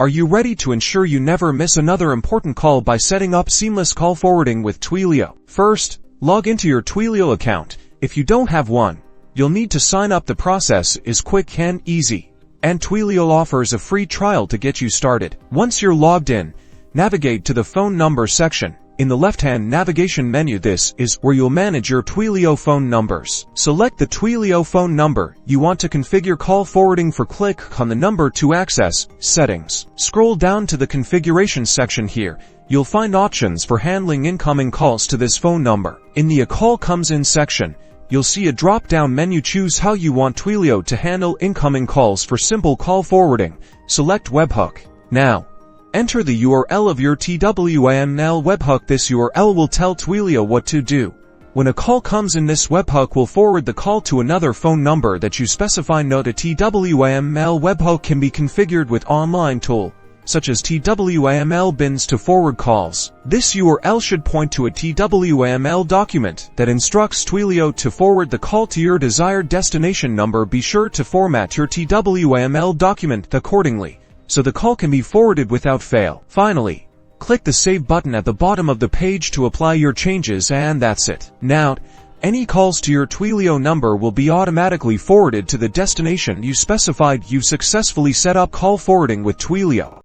Are you ready to ensure you never miss another important call by setting up seamless call forwarding with Twilio? First, log into your Twilio account. If you don't have one, you'll need to sign up. The process is quick and easy, and Twilio offers a free trial to get you started. Once you're logged in, navigate to the phone number section. In the left-hand navigation menu, this is where you'll manage your Twilio phone numbers. Select the Twilio phone number you want to configure call forwarding for. Click on the number to access settings. Scroll down to the configuration section. Here, you'll find options for handling incoming calls to this phone number. In the A Call Comes In section, you'll see a drop-down menu. Choose how you want Twilio to handle incoming calls. For simple call forwarding, select Webhook. Now, enter the URL of your TwiML webhook. This URL will tell Twilio what to do. When a call comes in, this webhook will forward the call to another phone number that you specify. Note: a TwiML webhook can be configured with online tool, such as TwiML bins to forward calls. This URL should point to a TwiML document that instructs Twilio to forward the call to your desired destination number. Be sure to format your TwiML document accordingly, so the call can be forwarded without fail. Finally, click the Save button at the bottom of the page to apply your changes, and that's it. Now, any calls to your Twilio number will be automatically forwarded to the destination you specified. You've successfully set up call forwarding with Twilio.